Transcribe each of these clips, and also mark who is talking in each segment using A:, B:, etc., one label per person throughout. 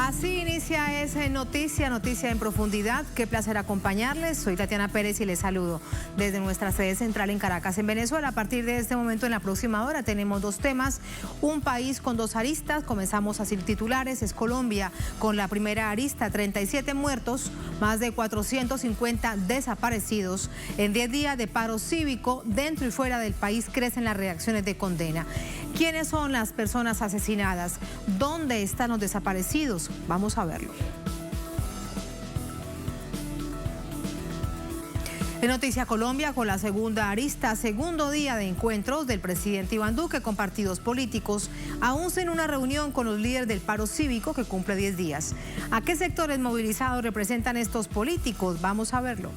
A: Así inicia esa noticia en profundidad. Qué placer acompañarles. Soy Tatiana Pérez y les saludo desde nuestra sede central en Caracas, en Venezuela. A partir de este momento, en la próxima hora, tenemos dos temas. Un país con dos aristas. Comenzamos así titulares. Es Colombia con la primera arista, 37 muertos, más de 450 desaparecidos. En 10 días de paro cívico, dentro y fuera del país crecen las reacciones de condena. ¿Quiénes son las personas asesinadas? ¿Dónde están los desaparecidos? Vamos a verlo. En Noticia Colombia, con la segunda arista, segundo día de encuentros del presidente Iván Duque con partidos políticos, aún sin una reunión con los líderes del paro cívico que cumple 10 días. ¿A qué sectores movilizados representan estos políticos? Vamos a verlo.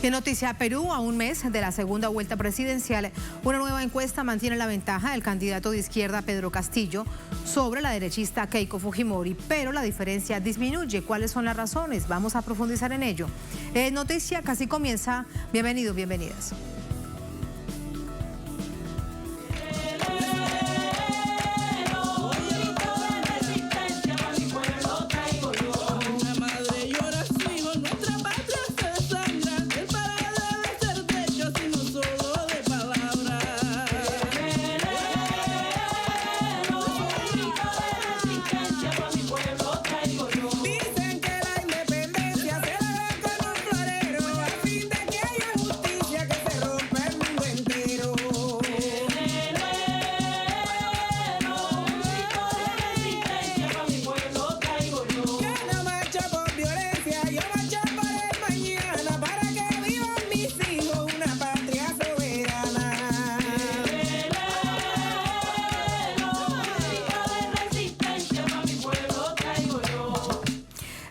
A: En Noticia Perú, a un mes de la segunda vuelta presidencial, una nueva encuesta mantiene la ventaja del candidato de izquierda Pedro Castillo sobre la derechista Keiko Fujimori, pero la diferencia disminuye. ¿Cuáles son las razones? Vamos a profundizar en ello. Noticia casi comienza. Bienvenidos, bienvenidas.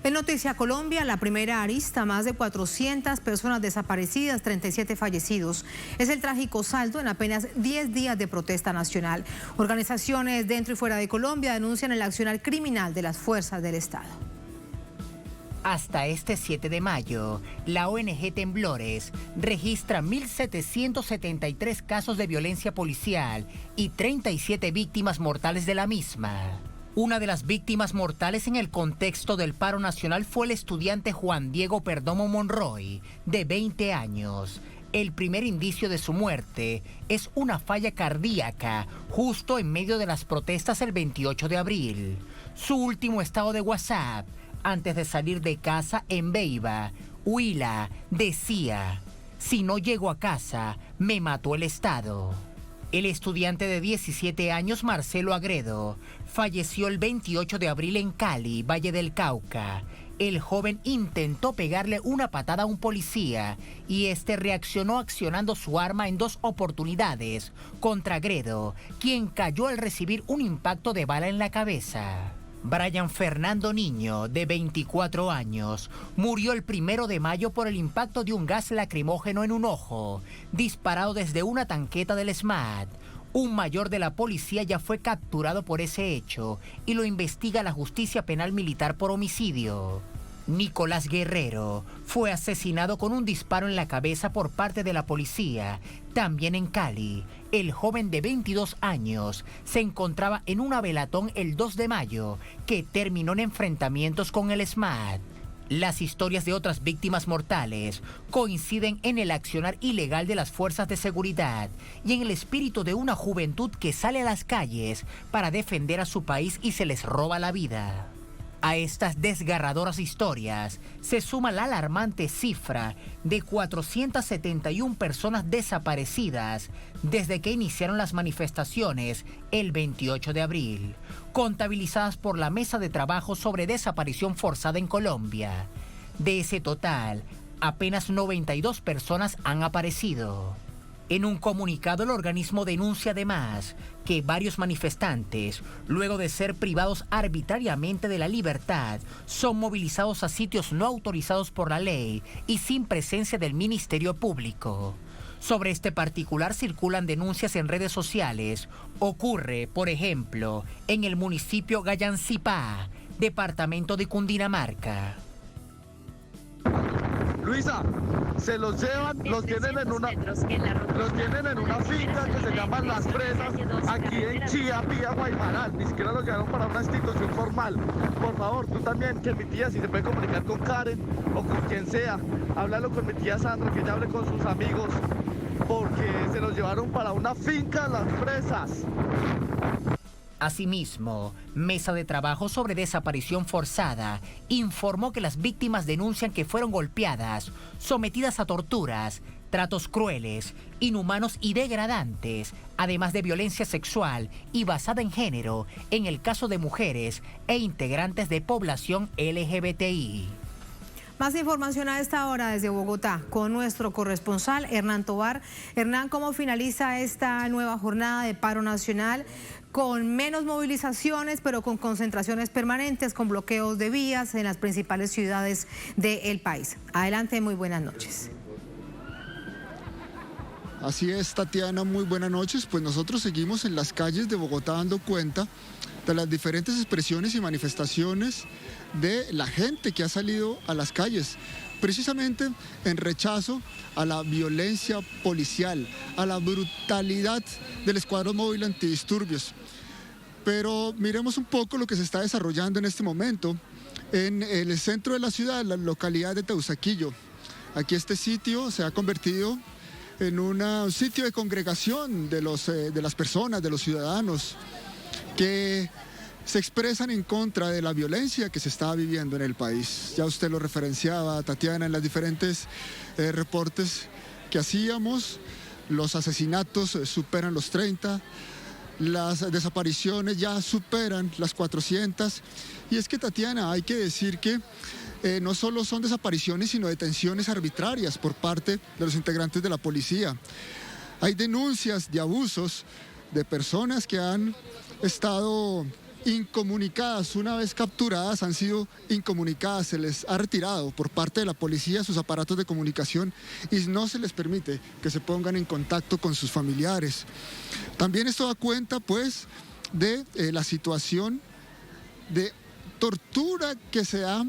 A: En Noticia Colombia, la primera arista, más de 400 personas desaparecidas, 37 fallecidos. Es el trágico saldo en apenas 10 días de protesta nacional. Organizaciones dentro y fuera de Colombia denuncian el accionar criminal de las fuerzas del Estado.
B: Hasta este 7 de mayo, la ONG Temblores registra 1.773 casos de violencia policial y 37 víctimas mortales de la misma. Una de las víctimas mortales en el contexto del paro nacional fue el estudiante Juan Diego Perdomo Monroy, de 20 años. El primer indicio de su muerte es una falla cardíaca justo en medio de las protestas el 28 de abril. Su último estado de WhatsApp, antes de salir de casa en Beiba, Huila, decía: "Si no llego a casa, me mató el Estado". El estudiante de 17 años, Marcelo Agredo, falleció el 28 de abril en Cali, Valle del Cauca. El joven intentó pegarle una patada a un policía y este reaccionó accionando su arma en 2 oportunidades contra Agredo, quien cayó al recibir un impacto de bala en la cabeza. Brian Fernando Niño, de 24 años, murió el 1 de mayo por el impacto de un gas lacrimógeno en un ojo, disparado desde una tanqueta del SMAT. Un mayor de la policía ya fue capturado por ese hecho y lo investiga la justicia penal militar por homicidio. Nicolás Guerrero fue asesinado con un disparo en la cabeza por parte de la policía, también en Cali. El joven de 22 años se encontraba en una velatón el 2 de mayo, que terminó en enfrentamientos con el SMAT. Las historias de otras víctimas mortales coinciden en el accionar ilegal de las fuerzas de seguridad y en el espíritu de una juventud que sale a las calles para defender a su país y se les roba la vida. A estas desgarradoras historias se suma la alarmante cifra de 471 personas desaparecidas desde que iniciaron las manifestaciones el 28 de abril, contabilizadas por la Mesa de Trabajo sobre Desaparición Forzada en Colombia. De ese total, apenas 92 personas han aparecido. En un comunicado, el organismo denuncia además que varios manifestantes, luego de ser privados arbitrariamente de la libertad, son movilizados a sitios no autorizados por la ley y sin presencia del Ministerio Público. Sobre este particular circulan denuncias en redes sociales. Ocurre, por ejemplo, en el municipio Gallancipá, departamento de Cundinamarca.
C: Luisa, se los llevan, los tienen en una finca que se llama Las Fresas, aquí en Chía, Pía, Guaymaral. Ni siquiera los llevaron para una institución formal. Por favor, tú también, que mi tía, si se puede comunicar con Karen o con quien sea, háblalo con mi tía Sandra, que ella hable con sus amigos, porque se los llevaron para una finca Las Fresas.
B: Asimismo, Mesa de Trabajo sobre Desaparición Forzada informó que las víctimas denuncian que fueron golpeadas, sometidas a torturas, tratos crueles, inhumanos y degradantes, además de violencia sexual y basada en género, en el caso de mujeres e integrantes de población LGBTI.
A: Más información a esta hora desde Bogotá con nuestro corresponsal Hernán Tovar. Hernán, ¿cómo finaliza esta nueva jornada de paro nacional? Con menos movilizaciones, pero con concentraciones permanentes, con bloqueos de vías en las principales ciudades del país. Adelante, muy buenas noches.
D: Así es, Tatiana, muy buenas noches. Pues nosotros seguimos en las calles de Bogotá dando cuenta de las diferentes expresiones y manifestaciones de la gente que ha salido a las calles, precisamente en rechazo a la violencia policial, a la brutalidad del Escuadrón Móvil Antidisturbios. Pero miremos un poco lo que se está desarrollando en este momento en el centro de la ciudad, en la localidad de Teusaquillo. Aquí este sitio se ha convertido en un sitio de congregación de las personas, de los ciudadanos, que se expresan en contra de la violencia que se está viviendo en el país. Ya usted lo referenciaba, Tatiana, en los diferentes reportes que hacíamos. Los asesinatos superan los 30, las desapariciones ya superan las 400. Y es que, Tatiana, hay que decir que no solo son desapariciones, sino detenciones arbitrarias por parte de los integrantes de la policía. Hay denuncias de abusos de personas que han estado incomunicadas, una vez capturadas han sido incomunicadas, se les ha retirado por parte de la policía sus aparatos de comunicación y no se les permite que se pongan en contacto con sus familiares. También esto da cuenta pues de la situación de tortura que se ha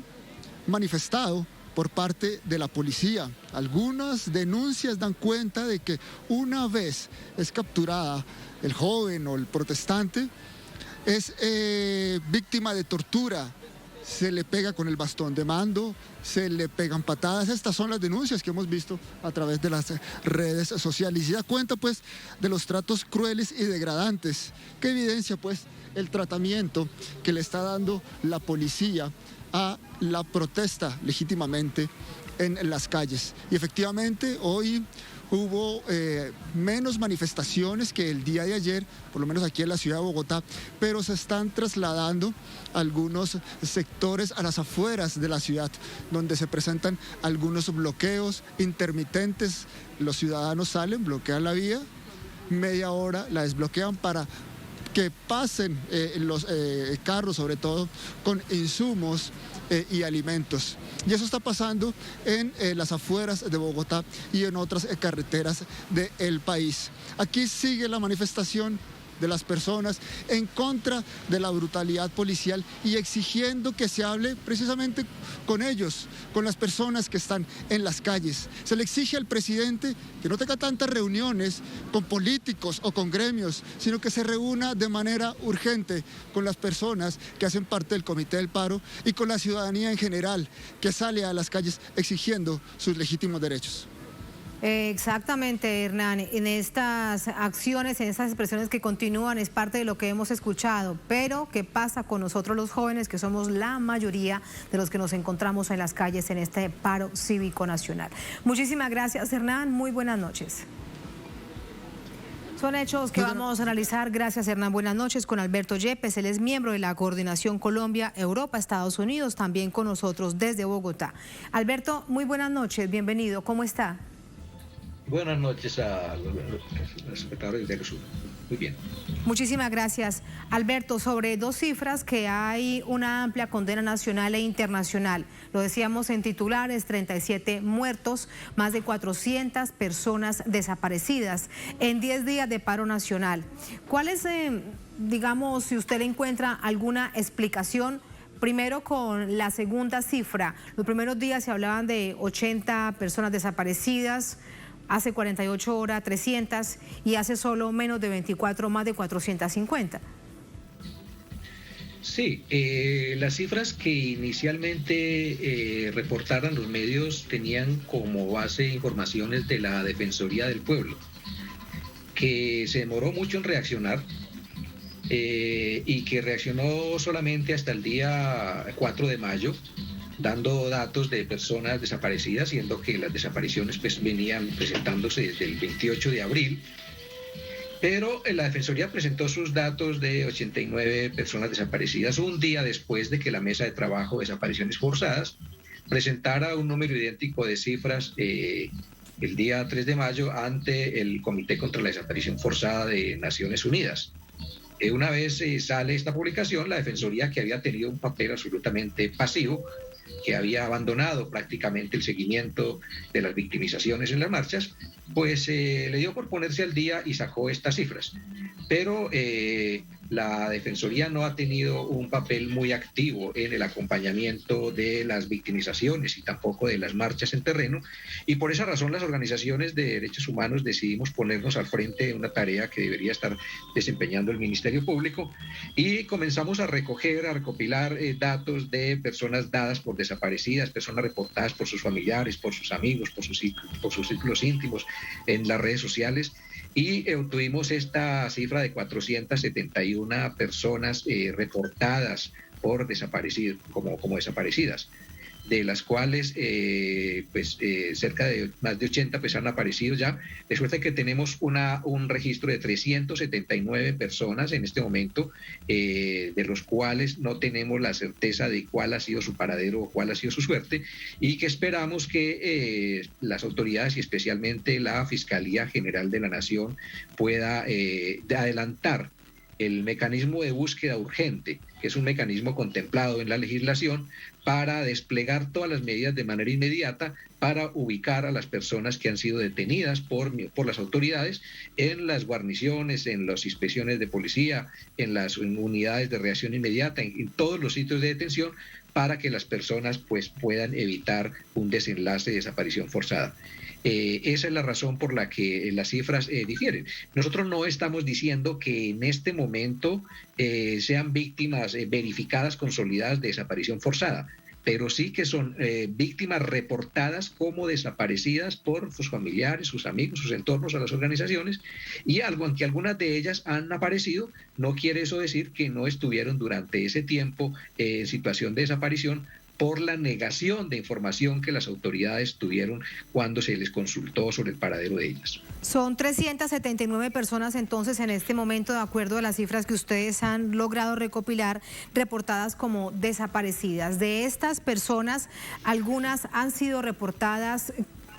D: manifestado por parte de la policía. Algunas denuncias dan cuenta de que una vez es capturada el joven o el protestante, es víctima de tortura, se le pega con el bastón de mando, se le pegan patadas. Estas son las denuncias que hemos visto a través de las redes sociales y da cuenta pues de los tratos crueles y degradantes que evidencia pues el tratamiento que le está dando la policía a la protesta legítimamente en las calles. Y efectivamente hoy hubo menos manifestaciones que el día de ayer, por lo menos aquí en la ciudad de Bogotá, pero se están trasladando algunos sectores a las afueras de la ciudad, donde se presentan algunos bloqueos intermitentes. Los ciudadanos salen, bloquean la vía, media hora la desbloquean para que pasen los carros, sobre todo con insumos y alimentos. Y eso está pasando en las afueras de Bogotá y en otras carreteras del país. Aquí sigue la manifestación de las personas en contra de la brutalidad policial y exigiendo que se hable precisamente con ellos, con las personas que están en las calles. Se le exige al presidente que no tenga tantas reuniones con políticos o con gremios, sino que se reúna de manera urgente con las personas que hacen parte del Comité del Paro y con la ciudadanía en general, que sale a las calles exigiendo sus legítimos derechos.
A: Exactamente, Hernán. En estas acciones, en estas expresiones que continúan, es parte de lo que hemos escuchado. Pero, ¿qué pasa con nosotros los jóvenes, que somos la mayoría de los que nos encontramos en las calles en este paro cívico nacional? Muchísimas gracias, Hernán. Muy buenas noches. Son hechos que vamos a analizar. Gracias, Hernán. Buenas noches con Alberto Yepes. Él es miembro de la Coordinación Colombia, Europa, Estados Unidos, también con nosotros desde Bogotá. Alberto, muy buenas noches. Bienvenido. ¿Cómo está?
E: Buenas noches a los espectadores de Telesur. Muy bien.
A: Muchísimas gracias. Alberto, sobre dos cifras que hay una amplia condena nacional e internacional. Lo decíamos en titulares, 37 muertos, más de 400 personas desaparecidas en 10 días de paro nacional. ¿Cuál es, digamos, si usted le encuentra alguna explicación primero con la segunda cifra. Los primeros días se hablaban de 80 personas desaparecidas, hace 48 horas 300 y hace solo menos de 24 más de 450.
E: Sí, las cifras que inicialmente reportaron los medios tenían como base informaciones de la Defensoría del Pueblo, que se demoró mucho en reaccionar y que reaccionó solamente hasta el día 4 de mayo, dando datos de personas desaparecidas, siendo que las desapariciones pues venían presentándose desde el 28 de abril. Pero la Defensoría presentó sus datos de 89 personas desaparecidas un día después de que la Mesa de Trabajo de Desapariciones Forzadas presentara un número idéntico de cifras el día 3 de mayo ante el Comité contra la Desaparición Forzada de Naciones Unidas. Una vez sale esta publicación, la Defensoría, que había tenido un papel absolutamente pasivo, que había abandonado prácticamente el seguimiento de las victimizaciones en las marchas, pues le dio por ponerse al día y sacó estas cifras. Pero la Defensoría no ha tenido un papel muy activo en el acompañamiento de las victimizaciones y tampoco de las marchas en terreno, y por esa razón las organizaciones de derechos humanos decidimos ponernos al frente de una tarea que debería estar desempeñando el Ministerio Público, y comenzamos a recopilar datos de personas dadas por desaparecidas, personas reportadas por sus familiares, por sus amigos, por sus círculos íntimos en las redes sociales, y obtuvimos esta cifra de 471 personas reportadas por como desaparecidas, de las cuales cerca de más de 80 pues han aparecido ya, de suerte que tenemos un registro de 379 personas en este momento, de los cuales no tenemos la certeza de cuál ha sido su paradero o cuál ha sido su suerte, y que esperamos que las autoridades y especialmente la Fiscalía General de la Nación pueda adelantar el mecanismo de búsqueda urgente, que es un mecanismo contemplado en la legislación para desplegar todas las medidas de manera inmediata para ubicar a las personas que han sido detenidas por las autoridades en las guarniciones, en las inspecciones de policía, en las unidades de reacción inmediata, en todos los sitios de detención, para que las personas pues puedan evitar un desenlace de desaparición forzada. Esa es la razón por la que las cifras difieren. Nosotros no estamos diciendo que en este momento sean víctimas verificadas, consolidadas de desaparición forzada, pero sí que son víctimas reportadas como desaparecidas por sus familiares, sus amigos, sus entornos, a las organizaciones, y aunque algunas de ellas han aparecido, no quiere eso decir que no estuvieron durante ese tiempo en situación de desaparición por la negación de información que las autoridades tuvieron cuando se les consultó sobre el paradero de ellas.
A: Son 379 personas entonces en este momento, de acuerdo a las cifras que ustedes han logrado recopilar, reportadas como desaparecidas. De estas personas, algunas han sido reportadas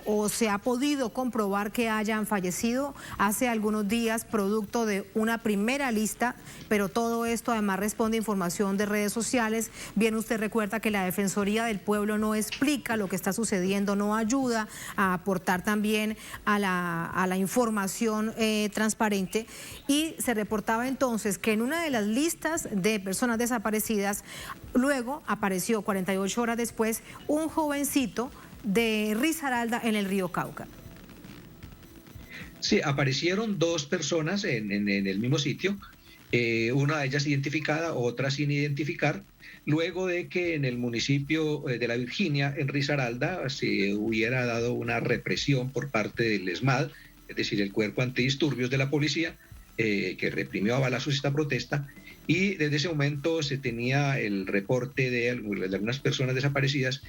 A: o se ha podido comprobar que hayan fallecido hace algunos días producto de una primera lista, pero todo esto además responde a información de redes sociales. Bien, usted recuerda que la Defensoría del Pueblo no explica lo que está sucediendo, no ayuda a aportar también a la información transparente, y se reportaba entonces que en una de las listas de personas desaparecidas luego apareció 48 horas después un jovencito de Risaralda en el río Cauca.
E: Sí, aparecieron dos personas en el mismo sitio, una de ellas identificada, otra sin identificar, luego de que en el municipio de La Virginia, en Risaralda, se hubiera dado una represión por parte del ESMAD, es decir, el Cuerpo Antidisturbios de la policía, que reprimió a balazos esta protesta, y desde ese momento se tenía el reporte de algunas personas desaparecidas,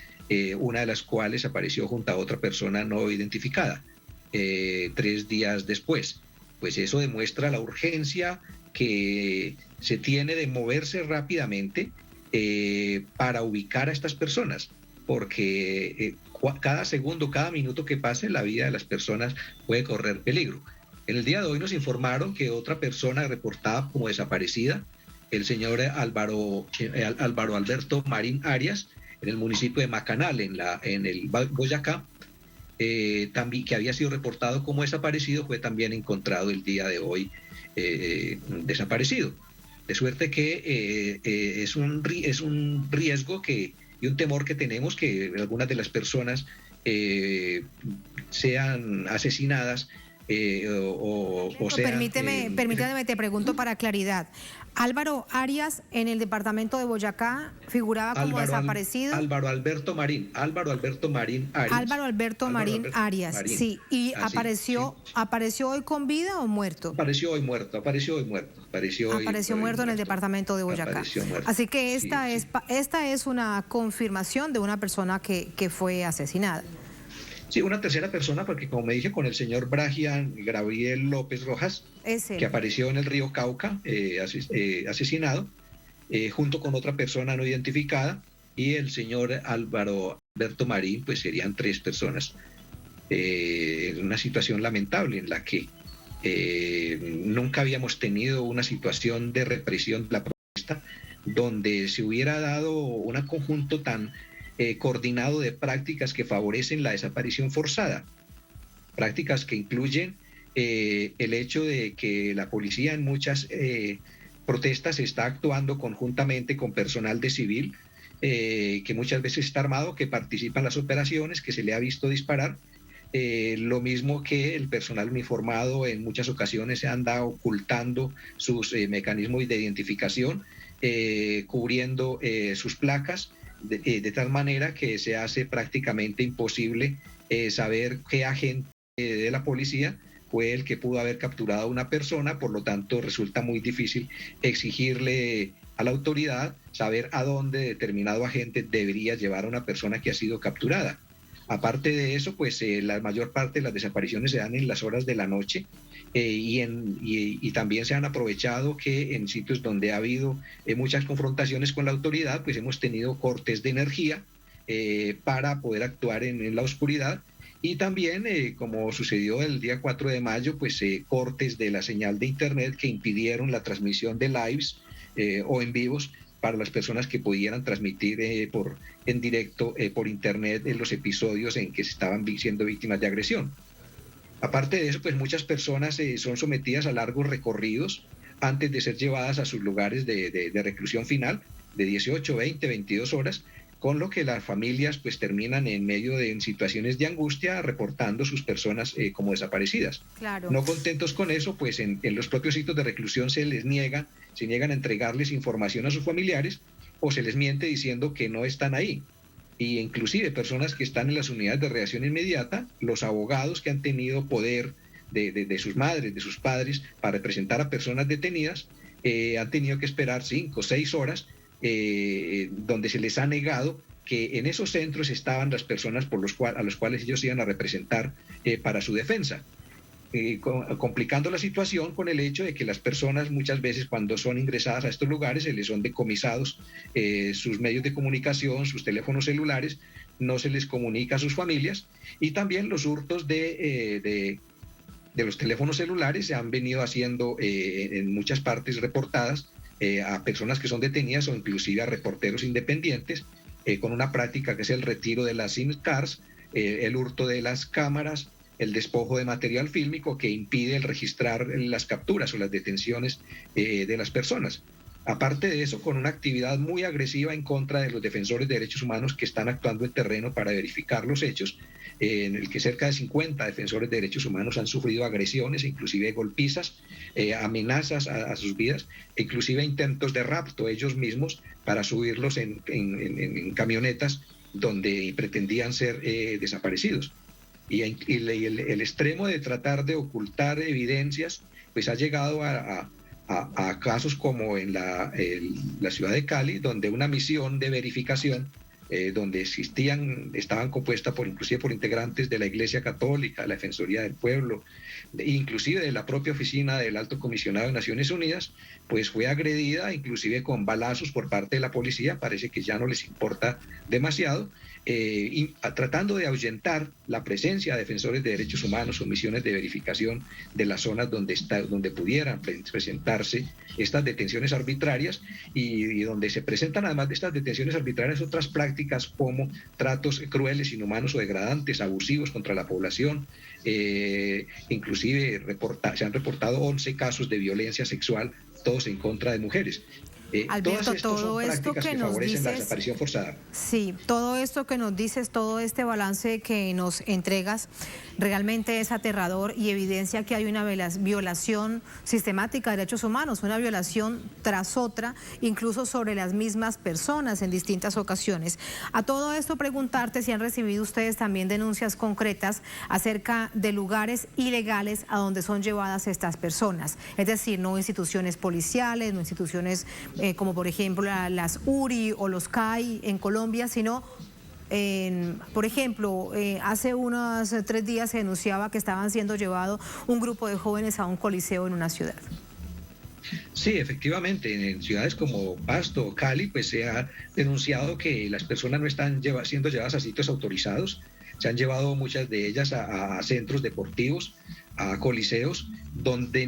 E: una de las cuales apareció junto a otra persona no identificada 3 días después. Pues eso demuestra la urgencia que se tiene de moverse rápidamente para ubicar a estas personas, porque cada segundo, cada minuto que pase, la vida de las personas puede correr peligro. En el día de hoy nos informaron que otra persona reportada como desaparecida, el señor Álvaro Alberto Marín Arias, en el municipio de Macanal, en el Boyacá, también, que había sido reportado como desaparecido, fue también encontrado el día de hoy desaparecido. De suerte que es un riesgo y un temor que tenemos que algunas de las personas sean asesinadas o sean...
A: Permíteme, te pregunto para claridad. Álvaro Arias en el departamento de Boyacá figuraba como desaparecido.
E: Álvaro Alberto Marín Arias.
A: Sí. ¿Y apareció hoy con vida o muerto?
E: Apareció hoy muerto. Apareció
A: muerto en el departamento de Boyacá. Así que esta es una confirmación de una persona que fue asesinada.
E: Sí, una tercera persona, porque como me dije, con el señor Bragian Gabriel López Rojas, que apareció en el río Cauca, asesinado, junto con otra persona no identificada, y el señor Álvaro Alberto Marín, pues serían 3 personas. Una situación lamentable en la que nunca habíamos tenido una situación de represión de la protesta, donde se hubiera dado un conjunto tan coordinado de prácticas que favorecen la desaparición forzada, prácticas que incluyen el hecho de que la policía en muchas protestas está actuando conjuntamente con personal de civil, que muchas veces está armado, que participa en las operaciones, que se le ha visto disparar, lo mismo que el personal uniformado en muchas ocasiones se anda ocultando sus mecanismos de identificación, cubriendo sus placas, de tal manera que se hace prácticamente imposible saber qué agente de la policía fue el que pudo haber capturado a una persona. Por lo tanto, resulta muy difícil exigirle a la autoridad saber a dónde determinado agente debería llevar a una persona que ha sido capturada. Aparte de eso, pues la mayor parte de las desapariciones se dan en las horas de la noche, y también se han aprovechado que en sitios donde ha habido muchas confrontaciones con la autoridad, pues hemos tenido cortes de energía para poder actuar en la oscuridad, y también, como sucedió el día 4 de mayo, pues cortes de la señal de internet que impidieron la transmisión de lives o en vivos para las personas que pudieran transmitir en directo por internet los episodios en que se estaban siendo víctimas de agresión. Aparte de eso, pues muchas personas son sometidas a largos recorridos antes de ser llevadas a sus lugares de reclusión final de 18, 20, 22 horas, con lo que las familias pues terminan en medio de situaciones de angustia reportando sus personas como desaparecidas.
A: Claro.
E: No contentos con eso, pues en los propios sitios de reclusión se niegan a entregarles información a sus familiares, o se les miente diciendo que no están ahí. Y inclusive personas que están en las unidades de reacción inmediata, los abogados que han tenido poder de sus madres, de sus padres, para representar a personas detenidas, han tenido que esperar 5 o 6 horas, donde se les ha negado que en esos centros estaban las personas a los cuales ellos iban a representar para su defensa. Complicando la situación con el hecho de que las personas muchas veces, cuando son ingresadas a estos lugares, se les son decomisados sus medios de comunicación, sus teléfonos celulares, no se les comunica a sus familias, y también los hurtos de los teléfonos celulares se han venido haciendo en muchas partes reportadas a personas que son detenidas, o inclusive a reporteros independientes, con una práctica que es el retiro de las SIM cards, el hurto de las cámaras, el despojo de material fílmico que impide el registrar las capturas o las detenciones de las personas. Aparte de eso, con una actividad muy agresiva en contra de los defensores de derechos humanos que están actuando en terreno para verificar los hechos, en el que cerca de 50 defensores de derechos humanos han sufrido agresiones, inclusive golpizas, amenazas a sus vidas, inclusive intentos de rapto ellos mismos para subirlos en camionetas donde pretendían ser desaparecidos. Y el extremo de tratar de ocultar evidencias, pues ha llegado a casos como en la ciudad de Cali, donde una misión de verificación, donde estaban compuestas inclusive por integrantes de la Iglesia Católica, la Defensoría del Pueblo, inclusive de la propia oficina del Alto Comisionado de Naciones Unidas, pues fue agredida inclusive con balazos por parte de la policía. Parece que ya no les importa demasiado, tratando de ahuyentar la presencia de defensores de derechos humanos o misiones de verificación de las zonas donde pudieran presentarse estas detenciones arbitrarias, y donde se presentan, además de estas detenciones arbitrarias, otras prácticas como tratos crueles, inhumanos o degradantes, abusivos contra la población. Inclusive se han reportado 11 casos de violencia sexual todos en contra de mujeres.
A: Alberto,
E: todas estas
A: todo
E: son
A: esto
E: prácticas
A: que
E: que
A: nos
E: favorecen la
A: dices,
E: desaparición forzada.
A: sí, todo esto que nos dices, todo este balance que nos entregas, realmente es aterrador y evidencia que hay una violación sistemática de derechos humanos, una violación tras otra, incluso sobre las mismas personas en distintas ocasiones. A todo esto preguntarte si han recibido ustedes también denuncias concretas acerca de lugares ilegales a donde son llevadas estas personas, es decir, no instituciones policiales, no instituciones como por ejemplo las URI o los CAI en Colombia, sino por ejemplo, hace unos 3 días se denunciaba que estaban siendo llevados un grupo de jóvenes a un coliseo en una ciudad.
E: Sí, efectivamente, en ciudades como Pasto o Cali, pues se ha denunciado que las personas no están siendo llevadas a sitios autorizados. Se han llevado muchas de ellas a centros deportivos, a coliseos, donde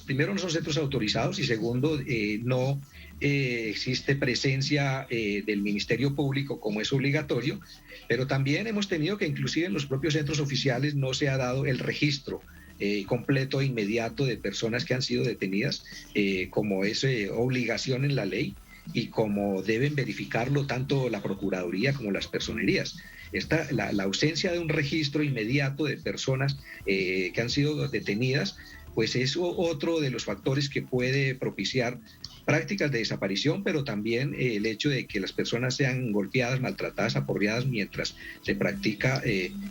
E: primero no son centros autorizados y segundo, no existe presencia del Ministerio Público como es obligatorio, pero también hemos tenido que inclusive en los propios centros oficiales no se ha dado el registro completo e inmediato de personas que han sido detenidas, como es obligación en la ley y como deben verificarlo tanto la Procuraduría como las personerías. La ausencia de un registro inmediato de personas que han sido detenidas, pues es otro de los factores que puede propiciar prácticas de desaparición, pero también el hecho de que las personas sean golpeadas, maltratadas, aporreadas mientras se practica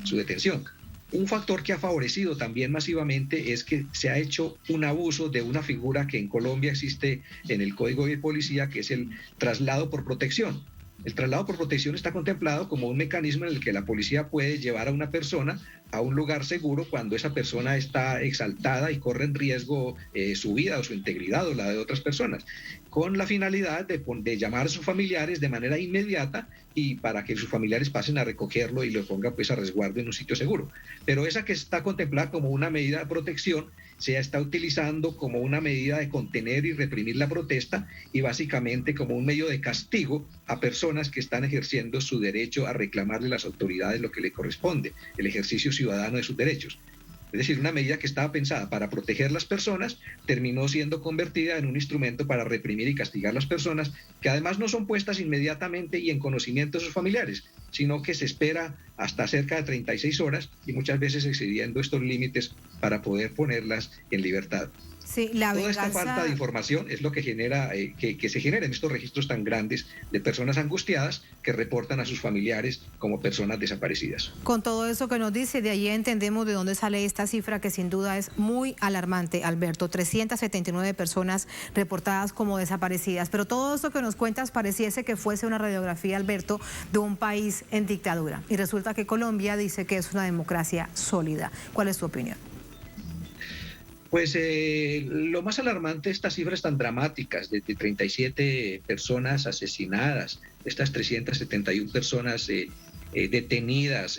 E: su detención. Un factor que ha favorecido también masivamente es que se ha hecho un abuso de una figura que en Colombia existe en el Código de Policía, que es el traslado por protección. El traslado por protección está contemplado como un mecanismo en el que la policía puede llevar a una persona a un lugar seguro cuando esa persona está exaltada y corre en riesgo su vida o su integridad o la de otras personas, con la finalidad de llamar a sus familiares de manera inmediata y para que sus familiares pasen a recogerlo y lo pongan pues a resguardo en un sitio seguro. Pero esa que está contemplada como una medida de protección se está utilizando como una medida de contener y reprimir la protesta y básicamente como un medio de castigo a personas que están ejerciendo su derecho a reclamarle a las autoridades lo que le corresponde, el ejercicio ciudadano de sus derechos. Es decir, una medida que estaba pensada para proteger las personas terminó siendo convertida en un instrumento para reprimir y castigar a las personas, que además no son puestas inmediatamente y en conocimiento de sus familiares, sino que se espera hasta cerca de 36 horas y muchas veces excediendo estos límites para poder ponerlas en libertad.
A: Sí,
E: Toda esta falta de información es lo que genera que se generen estos registros tan grandes de personas angustiadas que reportan a sus familiares como personas desaparecidas.
A: Con todo eso que nos dice, de ahí entendemos de dónde sale esta cifra que sin duda es muy alarmante, Alberto. 379 personas reportadas como desaparecidas. Pero todo esto que nos cuentas pareciese que fuese una radiografía, Alberto, de un país en dictadura. Y resulta que Colombia dice que es una democracia sólida. ¿Cuál es tu opinión?
E: Pues lo más alarmante, estas cifras tan dramáticas, de 37 personas asesinadas, estas 371 personas detenidas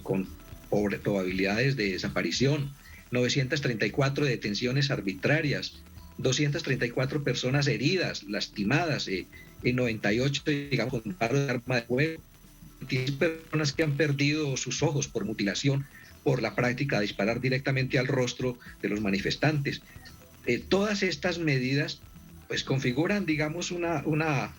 E: con probabilidades de desaparición, 934 detenciones arbitrarias, 234 personas heridas, lastimadas, 98, digamos, con paro de arma de fuego, 10 personas que han perdido sus ojos por mutilación, por la práctica de disparar directamente al rostro de los manifestantes. Todas estas medidas pues configuran, digamos, una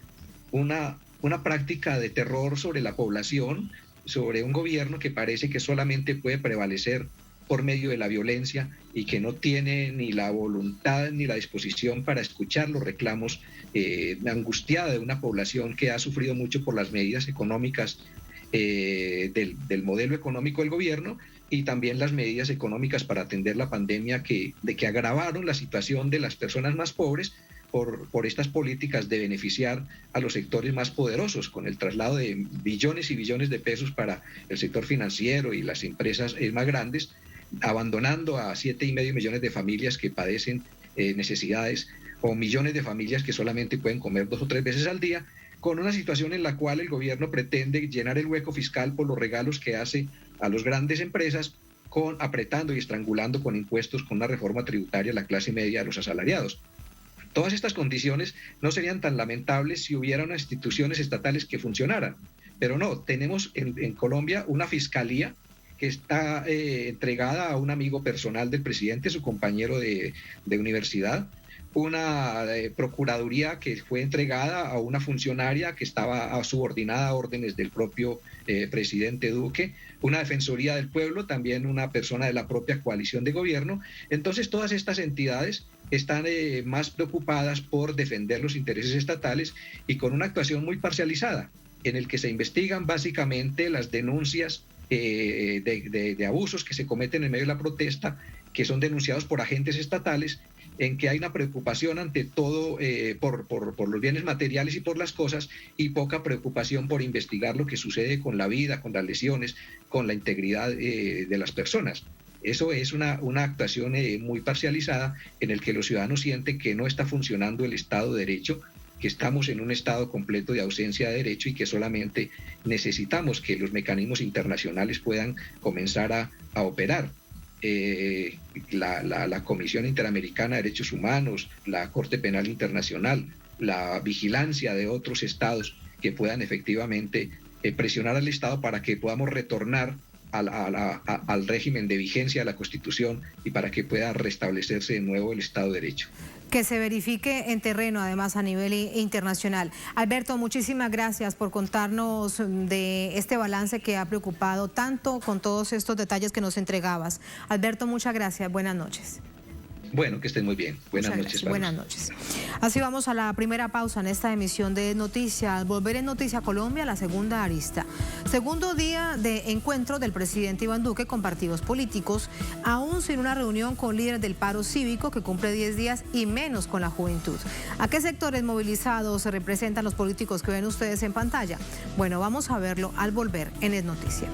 E: práctica de terror sobre la población, sobre un gobierno que parece que solamente puede prevalecer por medio de la violencia y que no tiene ni la voluntad ni la disposición para escuchar los reclamos angustiada de una población que ha sufrido mucho por las medidas económicas del modelo económico del gobierno y también las medidas económicas para atender la pandemia que agravaron la situación de las personas más pobres por estas políticas de beneficiar a los sectores más poderosos con el traslado de billones y billones de pesos para el sector financiero y las empresas más grandes, abandonando a 7,5 millones de familias que padecen necesidades o millones de familias que solamente pueden comer 2 o 3 veces al día, con una situación en la cual el gobierno pretende llenar el hueco fiscal por los regalos que hace a las grandes empresas, apretando y estrangulando con impuestos, con una reforma tributaria a la clase media, a los asalariados. Todas estas condiciones no serían tan lamentables si hubiera unas instituciones estatales que funcionaran, pero no, tenemos en Colombia una fiscalía que está entregada a un amigo personal del presidente, su compañero de universidad, una procuraduría que fue entregada a una funcionaria que estaba subordinada a órdenes del propio presidente Duque, una defensoría del pueblo, también una persona de la propia coalición de gobierno. Entonces todas estas entidades están más preocupadas por defender los intereses estatales y con una actuación muy parcializada, en el que se investigan básicamente las denuncias de abusos que se cometen en medio de la protesta, que son denunciados por agentes estatales, en que hay una preocupación ante todo por los bienes materiales y por las cosas, y poca preocupación por investigar lo que sucede con la vida, con las lesiones, con la integridad de las personas. Eso es una actuación muy parcializada, en el que los ciudadanos sienten que no está funcionando el Estado de Derecho, que estamos en un estado completo de ausencia de derecho y que solamente necesitamos que los mecanismos internacionales puedan comenzar a operar. La Comisión Interamericana de Derechos Humanos, la Corte Penal Internacional, la vigilancia de otros estados que puedan efectivamente presionar al Estado para que podamos retornar al régimen de vigencia de la Constitución y para que pueda restablecerse de nuevo el Estado de Derecho.
A: Que se verifique en terreno, además a nivel internacional. Alberto, muchísimas gracias por contarnos de este balance que ha preocupado tanto, con todos estos detalles que nos entregabas. Alberto, muchas gracias. Buenas noches.
E: Bueno, que estén muy bien. Buenas noches.
A: Buenas noches. Así vamos a la primera pausa en esta emisión de Noticias. Volver en Noticia Colombia, la segunda arista. Segundo día de encuentro del presidente Iván Duque con partidos políticos, aún sin una reunión con líderes del paro cívico que cumple 10 días y menos con la juventud. ¿A qué sectores movilizados se representan los políticos que ven ustedes en pantalla? Bueno, vamos a verlo al volver en Es Noticia.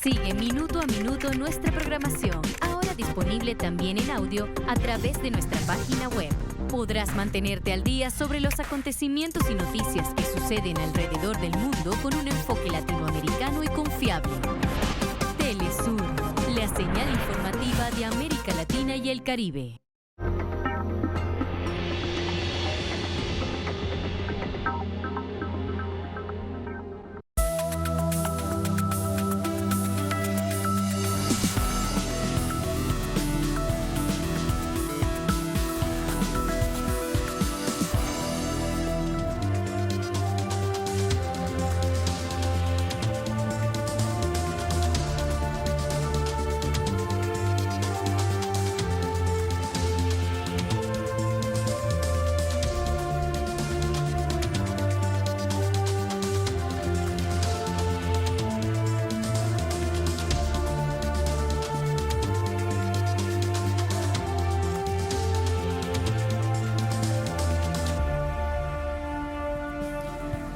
F: Sigue minuto a minuto nuestra programación, ahora disponible también en audio a través de nuestra página web. Podrás mantenerte al día sobre los acontecimientos y noticias que suceden alrededor del mundo con un enfoque latinoamericano y confiable. Telesur, la señal informativa de América Latina y el Caribe.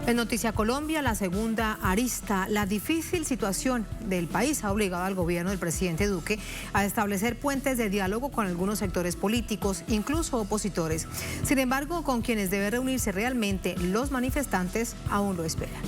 A: En Noticia Colombia, la segunda arista, la difícil situación del país ha obligado al gobierno del presidente Duque a establecer puentes de diálogo con algunos sectores políticos, incluso opositores. Sin embargo, con quienes deben reunirse realmente los manifestantes aún lo esperan.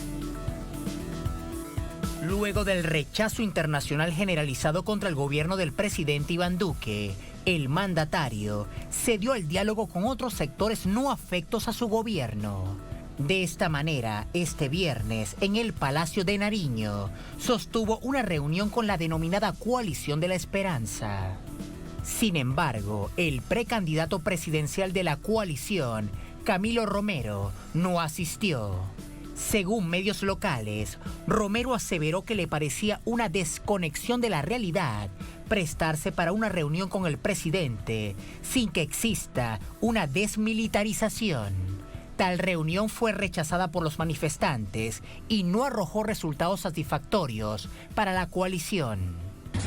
B: Luego del rechazo internacional generalizado contra el gobierno del presidente Iván Duque, el mandatario cedió al diálogo con otros sectores no afectos a su gobierno. De esta manera, este viernes, en el Palacio de Nariño, sostuvo una reunión con la denominada Coalición de la Esperanza. Sin embargo, el precandidato presidencial de la coalición, Camilo Romero, no asistió. Según medios locales, Romero aseveró que le parecía una desconexión de la realidad prestarse para una reunión con el presidente sin que exista una desmilitarización. Tal reunión fue rechazada por los manifestantes y no arrojó resultados satisfactorios para la coalición.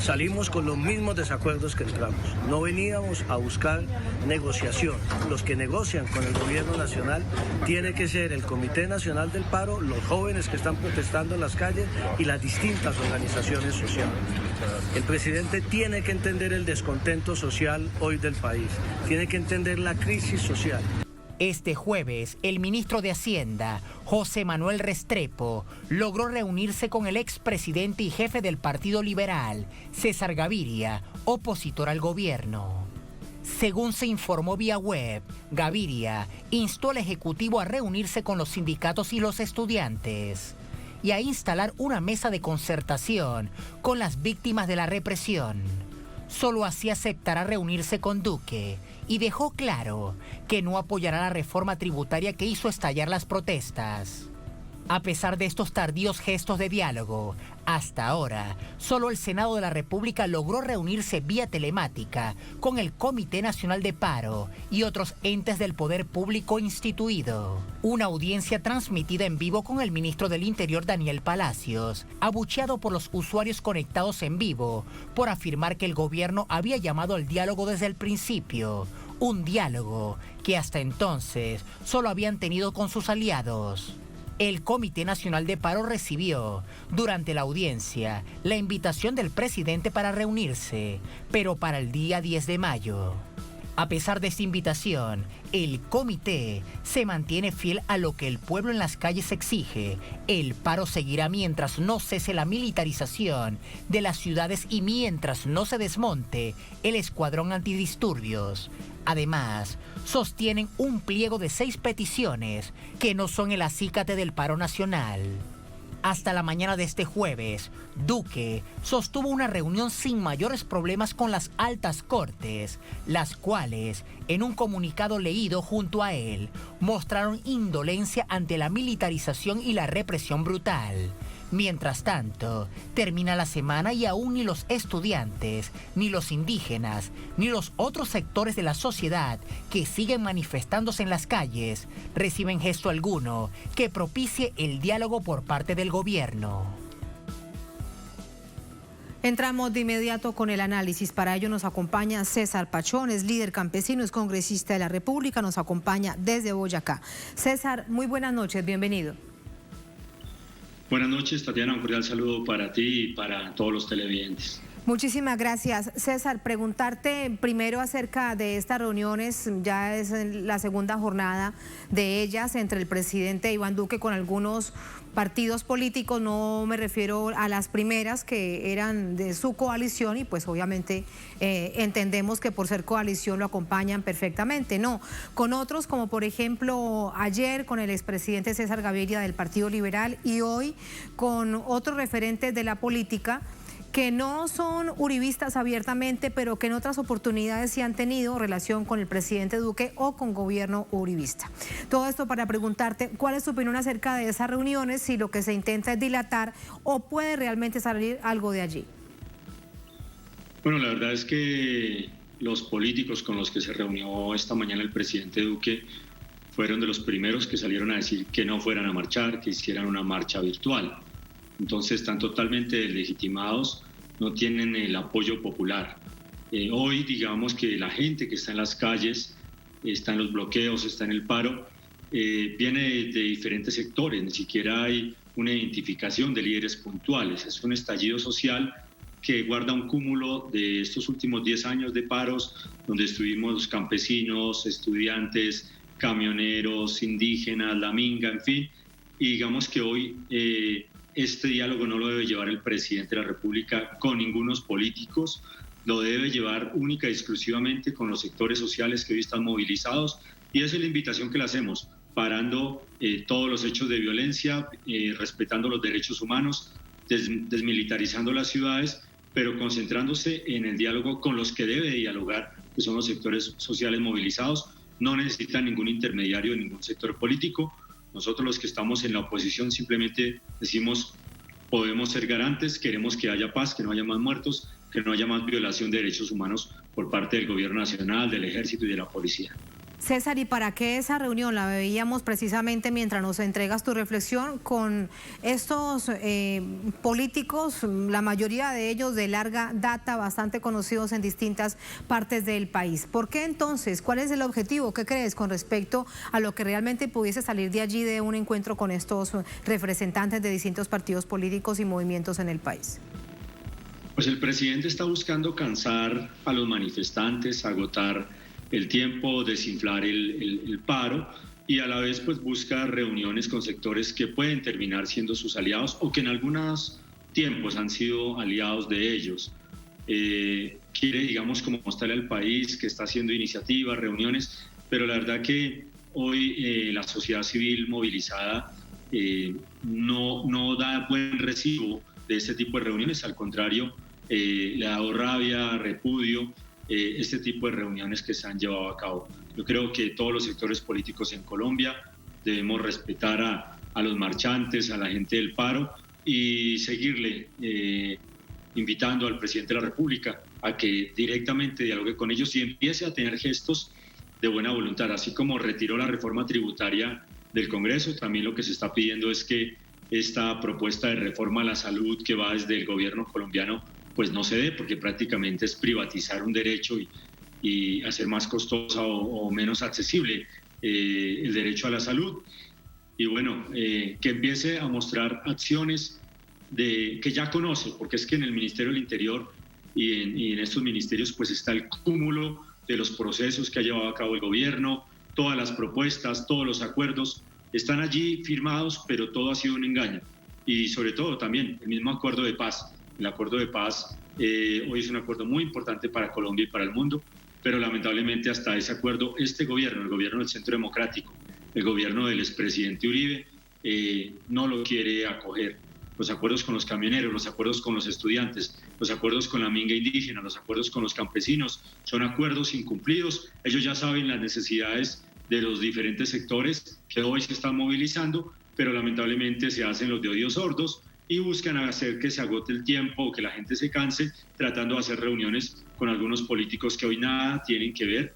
G: salimos con los mismos desacuerdos que entramos. No veníamos a buscar negociación. Los que negocian con el gobierno nacional tiene que ser el Comité Nacional del Paro, los jóvenes que están protestando en las calles y las distintas organizaciones sociales. El presidente tiene que entender el descontento social hoy del país, tiene que entender la crisis social.
B: Este jueves, el ministro de Hacienda, José Manuel Restrepo, logró reunirse con el expresidente y jefe del Partido Liberal, César Gaviria, opositor al gobierno. Según se informó vía web, Gaviria instó al Ejecutivo a reunirse con los sindicatos y los estudiantes y a instalar una mesa de concertación con las víctimas de la represión. Solo así aceptará reunirse con Duque y dejó claro que no apoyará la reforma tributaria que hizo estallar las protestas. A pesar de estos tardíos gestos de diálogo, hasta ahora, solo el Senado de la República logró reunirse vía telemática con el Comité Nacional de Paro y otros entes del poder público instituido. Una audiencia transmitida en vivo con el ministro del Interior, Daniel Palacios, abucheado por los usuarios conectados en vivo por afirmar que el gobierno había llamado al diálogo desde el principio. Un diálogo que hasta entonces solo habían tenido con sus aliados. El Comité Nacional de Paro recibió, durante la audiencia, la invitación del presidente para reunirse, pero para el día 10 de mayo. A pesar de esta invitación, el comité se mantiene fiel a lo que el pueblo en las calles exige. El paro seguirá mientras no cese la militarización de las ciudades y mientras no se desmonte el escuadrón antidisturbios. Además, sostienen un pliego de 6 peticiones que no son el acícate del paro nacional. Hasta la mañana de este jueves, Duque sostuvo una reunión sin mayores problemas con las altas cortes, las cuales, en un comunicado leído junto a él, mostraron indolencia ante la militarización y la represión brutal. Mientras tanto, termina la semana y aún ni los estudiantes, ni los indígenas, ni los otros sectores de la sociedad que siguen manifestándose en las calles reciben gesto alguno que propicie el diálogo por parte del gobierno.
A: Entramos de inmediato con el análisis. Para ello nos acompaña César Pachón, es líder campesino, es congresista de la República, nos acompaña desde Boyacá. César, muy buenas noches, bienvenido.
H: Buenas noches, Tatiana, un cordial saludo para ti y para todos los televidentes.
A: Muchísimas gracias. César, preguntarte primero acerca de estas reuniones, ya es la segunda jornada de ellas entre el presidente Iván Duque con algunos partidos políticos, no me refiero a las primeras que eran de su coalición y pues obviamente entendemos que por ser coalición lo acompañan perfectamente, no, con otros como por ejemplo ayer con el expresidente César Gaviria del Partido Liberal y hoy con otros referentes de la política que no son uribistas abiertamente, pero que en otras oportunidades sí han tenido relación con el presidente Duque o con gobierno uribista. Todo esto para preguntarte, ¿cuál es tu opinión acerca de esas reuniones? Si lo que se intenta es dilatar o puede realmente salir algo de allí.
H: Bueno, la verdad es que los políticos con los que se reunió esta mañana el presidente Duque fueron de los primeros que salieron a decir que no fueran a marchar, que hicieran una marcha virtual. Entonces están totalmente deslegitimados, no tienen el apoyo popular. Hoy digamos que la gente que está en las calles, está en los bloqueos, está en el paro, viene de diferentes sectores, ni siquiera hay una identificación de líderes puntuales. Es un estallido social que guarda un cúmulo de estos últimos 10 años de paros, donde estuvimos los campesinos, estudiantes, camioneros, indígenas, la minga, en fin, y digamos que hoy este diálogo no lo debe llevar el presidente de la República con ningunos políticos, lo debe llevar única y exclusivamente con los sectores sociales que hoy están movilizados, y esa es la invitación que le hacemos, parando todos los hechos de violencia, respetando los derechos humanos, desmilitarizando las ciudades, pero concentrándose en el diálogo con los que debe dialogar, que son los sectores sociales movilizados. No necesitan ningún intermediario de ningún sector político. Nosotros los que estamos en la oposición simplemente decimos, podemos ser garantes, queremos que haya paz, que no haya más muertos, que no haya más violación de derechos humanos por parte del gobierno nacional, del ejército y de la policía.
A: César, ¿y para qué esa reunión? La veíamos precisamente mientras nos entregas tu reflexión con estos políticos, la mayoría de ellos de larga data, bastante conocidos en distintas partes del país. ¿Por qué entonces? ¿Cuál es el objetivo? ¿Qué crees con respecto a lo que realmente pudiese salir de allí de un encuentro con estos representantes de distintos partidos políticos y movimientos en el país?
H: Pues el presidente está buscando cansar a los manifestantes, agotar el tiempo, desinflar el paro y a la vez pues busca reuniones con sectores que pueden terminar siendo sus aliados o que en algunos tiempos han sido aliados de ellos. Quiere, digamos, como mostrarle al país que está haciendo iniciativas, reuniones, pero la verdad que hoy la sociedad civil movilizada no da buen recibo de este tipo de reuniones, al contrario, le ha dado rabia, repudio este tipo de reuniones que se han llevado a cabo. Yo creo que todos los sectores políticos en Colombia debemos respetar a los marchantes, a la gente del paro y seguirle invitando al presidente de la República a que directamente dialogue con ellos y empiece a tener gestos de buena voluntad. Así como retiró la reforma tributaria del Congreso, también lo que se está pidiendo es que esta propuesta de reforma a la salud que va desde el gobierno colombiano pues no se dé, porque prácticamente es privatizar un derecho y hacer más costosa o menos accesible el derecho a la salud. Y bueno, que empiece a mostrar acciones que ya conoce, porque es que en el Ministerio del Interior y en estos ministerios pues está el cúmulo de los procesos que ha llevado a cabo el gobierno, todas las propuestas, todos los acuerdos, están allí firmados, pero todo ha sido un engaño. Y sobre todo también el mismo acuerdo de paz. El acuerdo de paz hoy es un acuerdo muy importante para Colombia y para el mundo, pero lamentablemente hasta ese acuerdo, este gobierno, el gobierno del Centro Democrático, el gobierno del expresidente Uribe, no lo quiere acoger. Los acuerdos con los camioneros, los acuerdos con los estudiantes, los acuerdos con la minga indígena, los acuerdos con los campesinos, son acuerdos incumplidos. Ellos ya saben las necesidades de los diferentes sectores que hoy se están movilizando, pero lamentablemente se hacen los de oídos sordos y buscan hacer que se agote el tiempo o que la gente se canse tratando de hacer reuniones con algunos políticos que hoy nada tienen que ver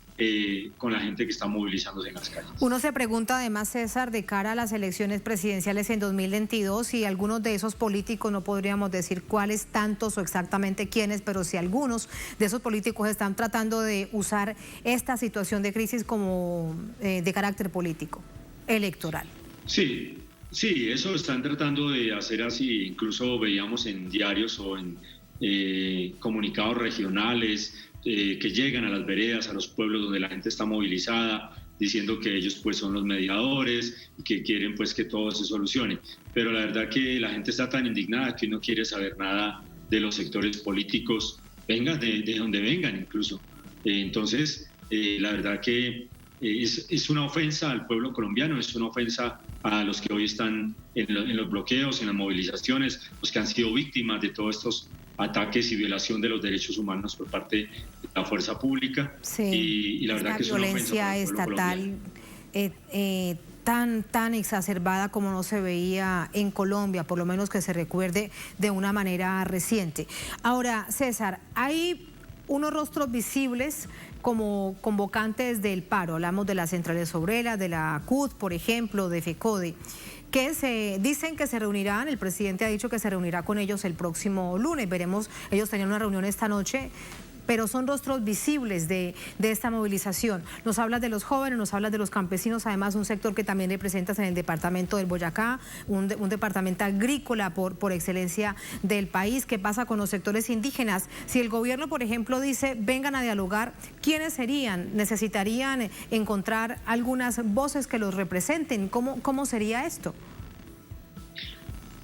H: con la gente que está movilizándose en las calles.
A: Uno se pregunta además, César, de cara a las elecciones presidenciales en 2022, si algunos de esos políticos, no podríamos decir cuáles tantos o exactamente quiénes, pero si algunos de esos políticos están tratando de usar esta situación de crisis como de carácter político, electoral.
H: Sí, eso están tratando de hacer así. Incluso veíamos en diarios o en comunicados regionales que llegan a las veredas, a los pueblos donde la gente está movilizada, diciendo que ellos pues son los mediadores y que quieren pues que todo se solucione. Pero la verdad que la gente está tan indignada que no quiere saber nada de los sectores políticos, vengan de donde vengan incluso. Entonces, la verdad que es una ofensa al pueblo colombiano, es una ofensa a los que hoy están en los bloqueos, en las movilizaciones, los que han sido víctimas de todos estos ataques y violación de los derechos humanos por parte de la fuerza pública.
A: Sí,
H: y la verdad que es una ofensa para el pueblo
A: estatal tan exacerbada como no se veía en Colombia, por lo menos que se recuerde de una manera reciente. Ahora, César, hay unos rostros visibles como convocantes del paro. Hablamos de las centrales obreras, de la CUT, por ejemplo, de FECODE, que se dicen que se reunirán. El presidente ha dicho que se reunirá con ellos el próximo lunes. Veremos, ellos tenían una reunión esta noche, pero son rostros visibles de esta movilización. Nos hablas de los jóvenes, nos hablas de los campesinos, además un sector que también representas en el departamento del Boyacá, un departamento agrícola por excelencia del país. ¿Qué pasa con los sectores indígenas? Si el gobierno, por ejemplo, dice vengan a dialogar, ¿quiénes serían? ¿Necesitarían encontrar algunas voces que los representen? ¿Cómo sería esto?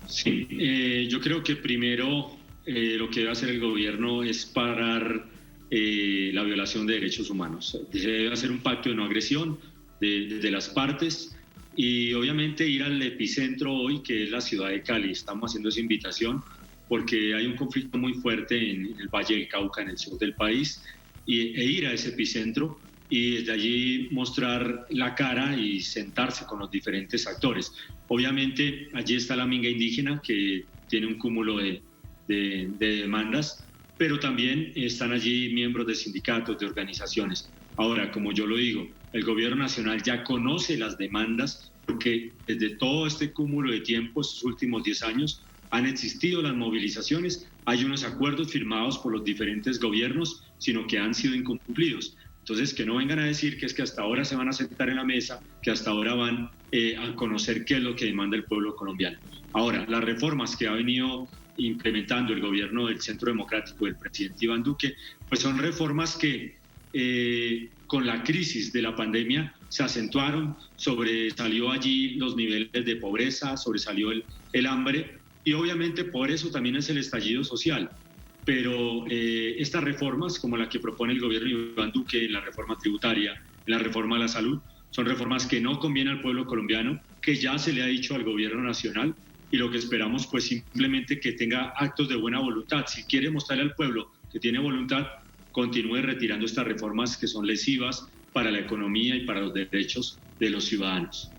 H: Sí, yo creo que primero lo que debe hacer el gobierno es parar la violación de derechos humanos. Se debe hacer un pacto de no agresión de las partes y obviamente ir al epicentro hoy, que es la ciudad de Cali. Estamos haciendo esa invitación porque hay un conflicto muy fuerte en el Valle del Cauca, en el sur del país, e ir a ese epicentro y desde allí mostrar la cara y sentarse con los diferentes actores. Obviamente allí está la minga indígena, que tiene un cúmulo de demandas, pero también están allí miembros de sindicatos, de organizaciones. Ahora, como yo lo digo, El gobierno nacional ya conoce las demandas porque desde todo este cúmulo de tiempo, estos últimos 10 años, han existido las movilizaciones, hay unos acuerdos firmados por los diferentes gobiernos, sino que han sido incumplidos. Entonces, que no vengan a decir que es que hasta ahora se van a sentar en la mesa, que hasta ahora van a conocer qué es lo que demanda el pueblo colombiano. Ahora, las reformas que ha venido implementando el gobierno del Centro Democrático del presidente Iván Duque, pues son reformas que con la crisis de la pandemia se acentuaron, sobresalió allí los niveles de pobreza, sobresalió el hambre, y obviamente por eso también es el estallido social. Pero estas reformas, como la que propone el gobierno de Iván Duque, en la reforma tributaria, en la reforma a la salud, son reformas que no convienen al pueblo colombiano, que ya se le ha dicho al gobierno nacional, y lo que esperamos pues simplemente que tenga actos de buena voluntad. Si quiere mostrarle al pueblo que tiene voluntad, continúe retirando estas reformas que son lesivas para la economía y para los derechos de los ciudadanos.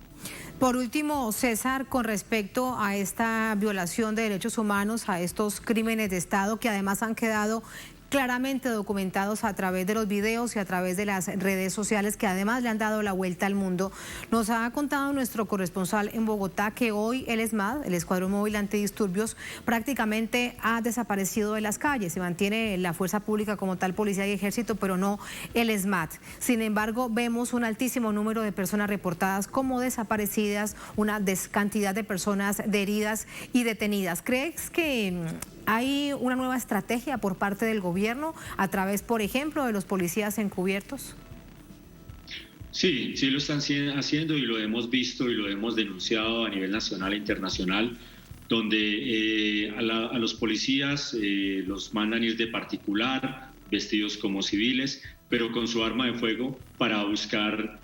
A: Por último, César, con respecto a esta violación de derechos humanos, a estos crímenes de Estado que además han quedado claramente documentados a través de los videos y a través de las redes sociales que además le han dado la vuelta al mundo. Nos ha contado nuestro corresponsal en Bogotá que hoy el ESMAD, el Escuadrón Móvil Antidisturbios, prácticamente ha desaparecido de las calles. Se mantiene la fuerza pública como tal, policía y ejército, pero no el ESMAD. Sin embargo, vemos un altísimo número de personas reportadas como desaparecidas, una cantidad de personas heridas y detenidas. ¿Crees que hay una nueva estrategia por parte del gobierno a través, por ejemplo, de los policías encubiertos?
H: Sí, sí lo están haciendo y lo hemos visto y lo hemos denunciado a nivel nacional e internacional, donde a los policías los mandan ir de particular, vestidos como civiles, pero con su arma de fuego para buscar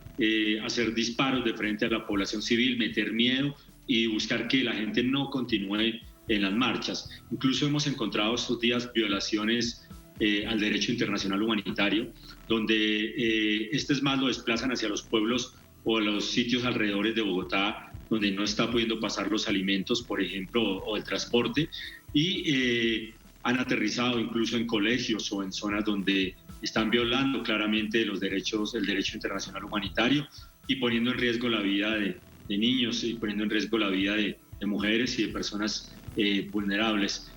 H: hacer disparos de frente a la población civil, meter miedo y buscar que la gente no continúe en las marchas. Incluso hemos encontrado estos días violaciones al derecho internacional humanitario, donde este ESMAD lo desplazan hacia los pueblos o los sitios alrededores de Bogotá, donde no está pudiendo pasar los alimentos, por ejemplo, o el transporte, y han aterrizado incluso en colegios o en zonas donde están violando claramente el derecho internacional humanitario y poniendo en riesgo la vida de niños y poniendo en riesgo la vida de mujeres y de personas vulnerables.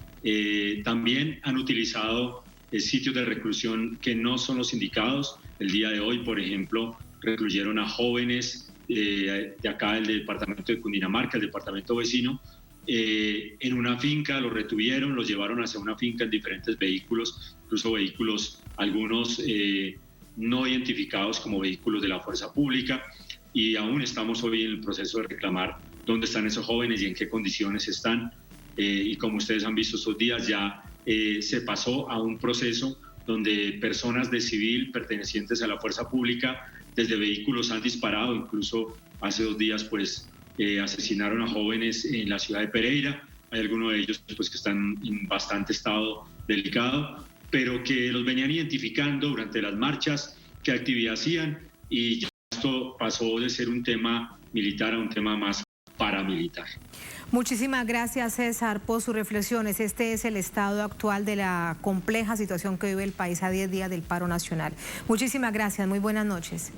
H: También han utilizado sitios de reclusión que no son los indicados. El día de hoy, por ejemplo, recluyeron a jóvenes de acá del departamento de Cundinamarca, el departamento vecino, en una finca, los retuvieron, los llevaron hacia una finca en diferentes vehículos, incluso vehículos, algunos no identificados como vehículos de la fuerza pública, y aún estamos hoy en el proceso de reclamar dónde están esos jóvenes y en qué condiciones están. Y como ustedes han visto estos días, ya se pasó a un proceso donde personas de civil pertenecientes a la fuerza pública desde vehículos han disparado. Incluso hace 2 días pues asesinaron a jóvenes en la ciudad de Pereira. Hay algunos de ellos pues que están en bastante estado delicado, pero que los venían identificando durante las marchas, qué actividad hacían, y ya esto pasó de ser un tema militar a un tema más paramilitar.
A: Muchísimas gracias, César, por sus reflexiones. Este es el estado actual de la compleja situación que vive el país a 10 días del paro nacional. Muchísimas gracias, muy buenas noches.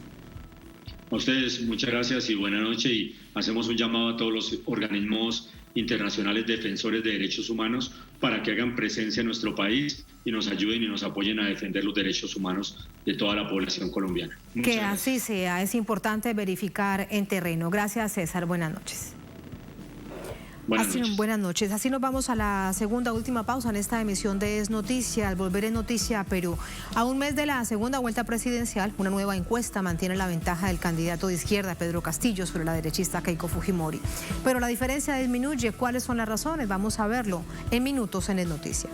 H: A ustedes, muchas gracias y buenas noches, y hacemos un llamado a todos los organismos internacionales defensores de derechos humanos para que hagan presencia en nuestro país y nos ayuden y nos apoyen a defender los derechos humanos de toda la población colombiana. Muchas
A: gracias. Así sea, es importante verificar en terreno. Gracias, César, buenas noches. Buenas noches. Así nos vamos a la segunda última pausa en esta emisión de Es Noticia. Al volver en Noticia Perú, a un mes de la segunda vuelta presidencial, una nueva encuesta mantiene la ventaja del candidato de izquierda, Pedro Castillo, sobre la derechista Keiko Fujimori. Pero la diferencia disminuye. ¿Cuáles son las razones? Vamos a verlo en minutos en Es Noticia.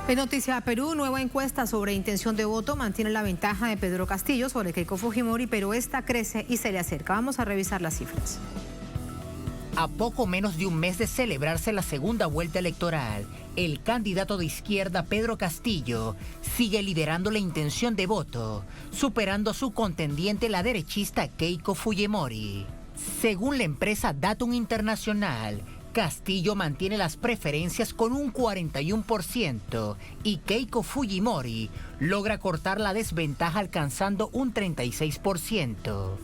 A: En Noticia Perú, nueva encuesta sobre intención de voto mantiene la ventaja de Pedro Castillo sobre Keiko Fujimori, pero esta crece y se le acerca. Vamos a revisar las cifras.
B: A poco menos de un mes de celebrarse la segunda vuelta electoral, el candidato de izquierda Pedro Castillo sigue liderando la intención de voto, superando a su contendiente la derechista Keiko Fujimori. Según la empresa Datum Internacional, Castillo mantiene las preferencias con un 41% y Keiko Fujimori logra cortar la desventaja alcanzando un 36%.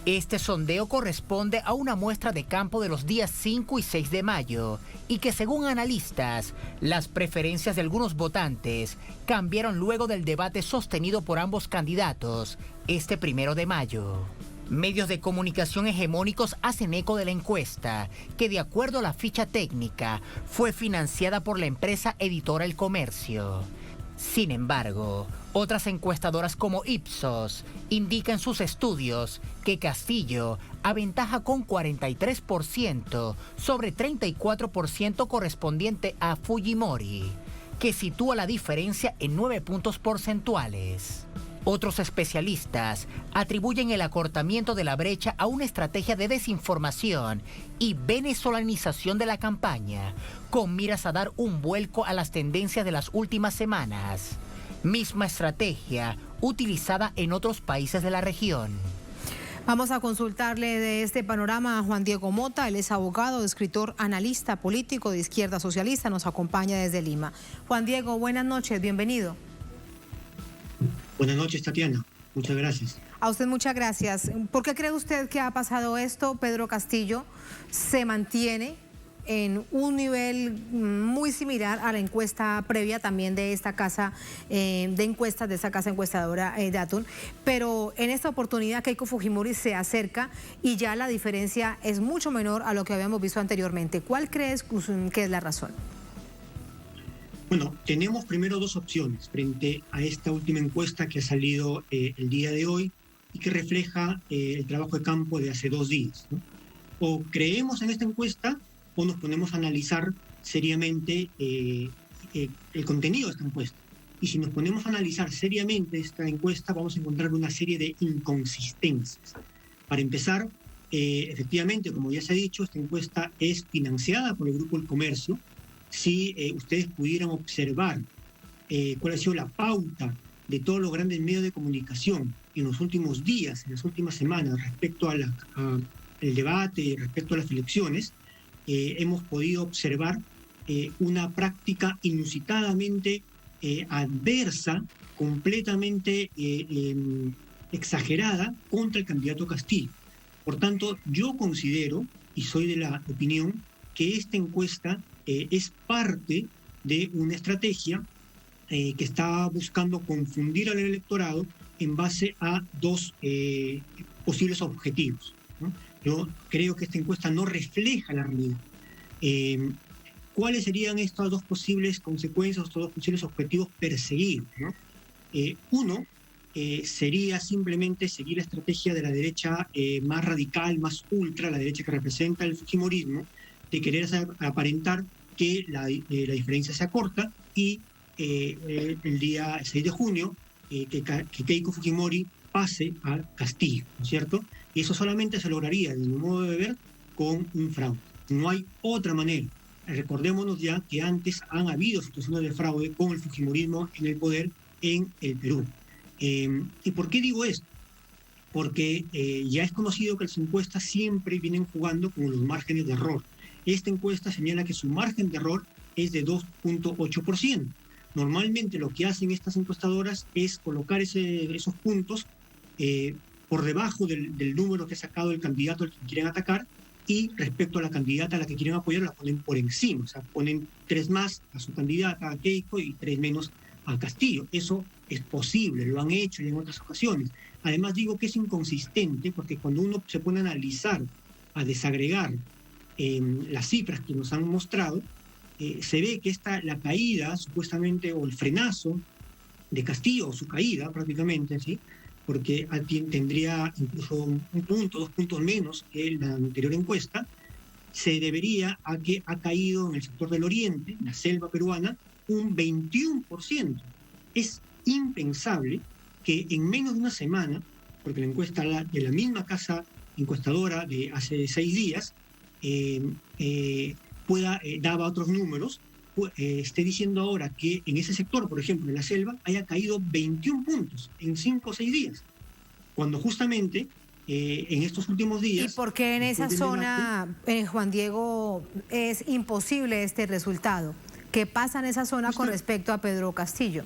B: Este sondeo corresponde a una muestra de campo de los días 5 y 6 de mayo y que, según analistas, las preferencias de algunos votantes cambiaron luego del debate sostenido por ambos candidatos este 1 de mayo. Medios de comunicación hegemónicos hacen eco de la encuesta, que de acuerdo a la ficha técnica fue financiada por la empresa editora El Comercio. Sin embargo, otras encuestadoras como Ipsos indican en sus estudios que Castillo aventaja con 43% sobre 34% correspondiente a Fujimori, que sitúa la diferencia en 9 puntos porcentuales. Otros especialistas atribuyen el acortamiento de la brecha a una estrategia de desinformación y venezolanización de la campaña, con miras a dar un vuelco a las tendencias de las últimas semanas. Misma estrategia utilizada en otros países de la región.
A: Vamos a consultarle de este panorama a Juan Diego Mota. Él es abogado, escritor, analista político de izquierda socialista. Nos acompaña desde Lima. Juan Diego, buenas noches, bienvenido.
I: Buenas noches, Tatiana. Muchas gracias.
A: A usted muchas gracias. ¿Por qué cree usted que ha pasado esto? Pedro Castillo se mantiene en un nivel muy similar a la encuesta previa también de esta casa de encuestas, de esta casa encuestadora Datum, pero en esta oportunidad Keiko Fujimori se acerca y ya la diferencia es mucho menor a lo que habíamos visto anteriormente. ¿Cuál crees que es la razón?
I: Bueno, tenemos primero dos opciones frente a esta última encuesta que ha salido el día de hoy y que refleja el trabajo de campo de hace 2 días, ¿no? O creemos en esta encuesta o nos ponemos a analizar seriamente el contenido de esta encuesta. Y si nos ponemos a analizar seriamente esta encuesta, vamos a encontrar una serie de inconsistencias. Para empezar, efectivamente, como ya se ha dicho, esta encuesta es financiada por el Grupo El Comercio. Si ustedes pudieran observar cuál ha sido la pauta de todos los grandes medios de comunicación en los últimos días, en las últimas semanas, respecto al debate, respecto a las elecciones, hemos podido observar una práctica inusitadamente adversa, completamente exagerada contra el candidato Castillo. Por tanto, yo considero, y soy de la opinión, que esta encuesta es parte de una estrategia que está buscando confundir al electorado en base a 2 posibles objetivos, ¿no? Yo creo que esta encuesta no refleja la realidad. ¿Cuáles serían estas 2 posibles consecuencias, estos 2 posibles objetivos perseguidos, ¿no? Uno sería simplemente seguir la estrategia de la derecha más radical, más ultra, la derecha que representa el fujimorismo, de querer aparentar que la diferencia se acorta y el día 6 de junio que Keiko Fujimori pase a Castillo, ¿no es cierto? Y eso solamente se lograría, de mi modo de ver, con un fraude. No hay otra manera. Recordémonos ya que antes han habido situaciones de fraude con el fujimorismo en el poder en el Perú. ¿Y por qué digo esto? Porque ya es conocido que las encuestas siempre vienen jugando con los márgenes de error. Esta encuesta señala que su margen de error es de 2.8%. Normalmente lo que hacen estas encuestadoras es colocar esos puntos por debajo del número que ha sacado el candidato al que quieren atacar, y respecto a la candidata a la que quieren apoyar la ponen por encima. O sea, ponen 3 más a su candidata, a Keiko, y 3 menos a Castillo. Eso es posible, lo han hecho y en otras ocasiones. Además digo que es inconsistente porque cuando uno se pone a analizar, a desagregar las cifras que nos han mostrado, se ve que la caída, supuestamente, o el frenazo de Castillo, o su caída prácticamente, ¿sí? Porque tendría incluso 1 punto, 2 puntos menos que la anterior encuesta, se debería a que ha caído en el sector del oriente, en la selva peruana, un 21%. Es impensable que en menos de una semana, porque la encuesta de la misma casa encuestadora de hace 6 días, daba otros números, esté diciendo ahora que en ese sector, por ejemplo, en la selva, haya caído 21 puntos en 5 o 6 días, cuando justamente en estos últimos días...
A: ¿Y por qué en esa zona, Juan Diego, es imposible este resultado? ¿Qué pasa en esa zona con respecto a Pedro Castillo?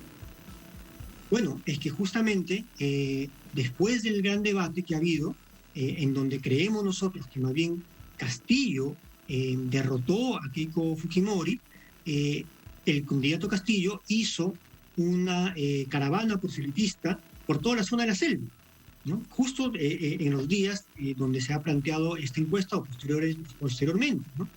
I: Bueno, es que justamente después del gran debate que ha habido, en donde creemos nosotros que más bien Castillo derrotó a Keiko Fujimori, el candidato Castillo hizo una caravana proselitista por toda la zona de la selva, ¿no? Justo en los días donde se ha planteado esta encuesta o posteriormente, ¿no?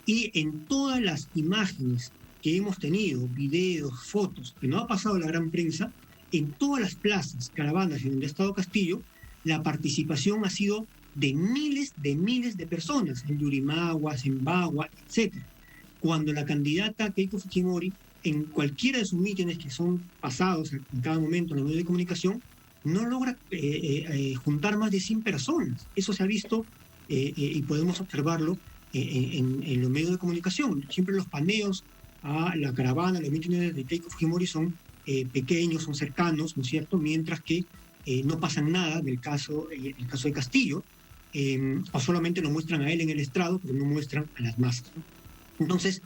I: Y en todas las imágenes que hemos tenido, videos, fotos, que no ha pasado la gran prensa, en todas las plazas, caravanas en donde ha estado Castillo, la participación ha sido de miles de personas, en Yurimaguas, en Bagua, etc. Cuando la candidata Keiko Fujimori, en cualquiera de sus mítines que son pasados en cada momento en los medios de comunicación, no logra juntar más de 100 personas. Eso se ha visto y podemos observarlo en los medios de comunicación. Siempre los paneos a la caravana, los mítines de Keiko Fujimori son pequeños, son cercanos, ¿no es cierto? Mientras que no pasan nada del caso, el caso de Castillo, o solamente lo muestran a él en el estrado, pero no muestran a las masas, ¿no? Entonces,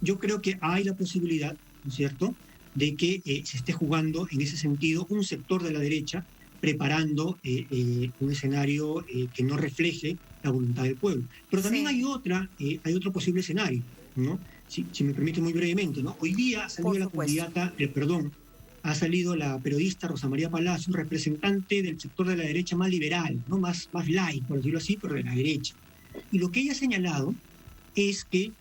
I: yo creo que hay la posibilidad, ¿no es cierto?, de que se esté jugando en ese sentido un sector de la derecha preparando un escenario que no refleje la voluntad del pueblo. Pero también hay otro posible escenario, ¿no? Si me permite muy brevemente, ¿no? Hoy día ha salido ha salido la periodista Rosa María Palacio, representante del sector de la derecha más liberal, ¿no? más light, por decirlo así, pero de la derecha. Y lo que ella ha señalado es que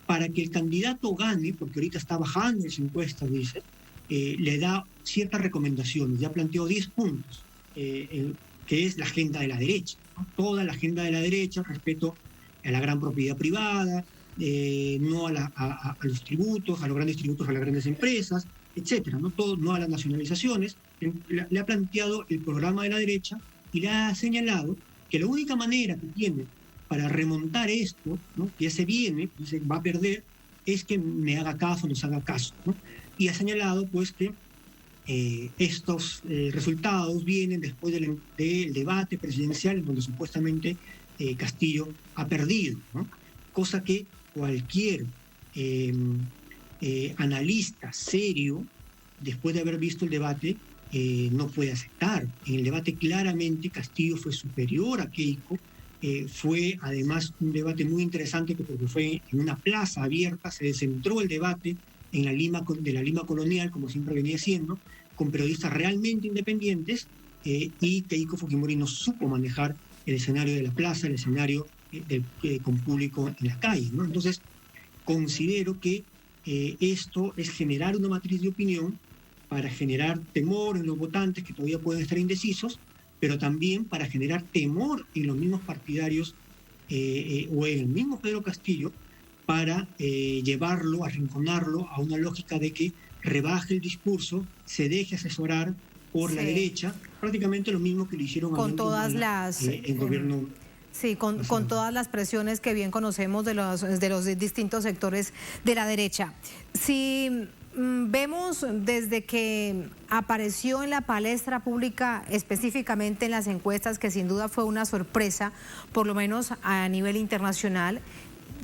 I: para que el candidato gane, porque ahorita está bajando las encuestas, dice, le da ciertas recomendaciones, ya planteó 10 puntos, que es la agenda de la derecha, ¿no? Toda la agenda de la derecha, respeto a la gran propiedad privada, no a los tributos, a los grandes tributos, a las grandes empresas, etcétera, ¿no? Todo, no a las nacionalizaciones. Le ha planteado el programa de la derecha y le ha señalado que la única manera que tiene para remontar esto, ¿no?, que ya se viene, se va a perder, es que me haga caso, nos haga caso, ¿no? Y ha señalado pues que estos resultados vienen después del debate presidencial en donde supuestamente Castillo ha perdido, ¿no? Cosa que cualquier analista serio, después de haber visto el debate, no puede aceptar. En el debate claramente Castillo fue superior a Keiko. Fue además un debate muy interesante porque fue en una plaza abierta, se descentró el debate en la Lima colonial, como siempre venía siendo, con periodistas realmente independientes, y Keiko Fujimori no supo manejar el escenario de la plaza, el escenario con público en la calle, ¿no? Entonces, considero que esto es generar una matriz de opinión para generar temor en los votantes que todavía pueden estar indecisos, pero también para generar temor en los mismos partidarios o en el mismo Pedro Castillo, para llevarlo, arrinconarlo a una lógica de que rebaje el discurso, se deje asesorar por la derecha, prácticamente lo mismo que le hicieron
A: con todas
I: el gobierno.
A: Sí, con todas las presiones que bien conocemos de los distintos sectores de la derecha. Si vemos desde que apareció en la palestra pública, específicamente en las encuestas, que sin duda fue una sorpresa, por lo menos a nivel internacional,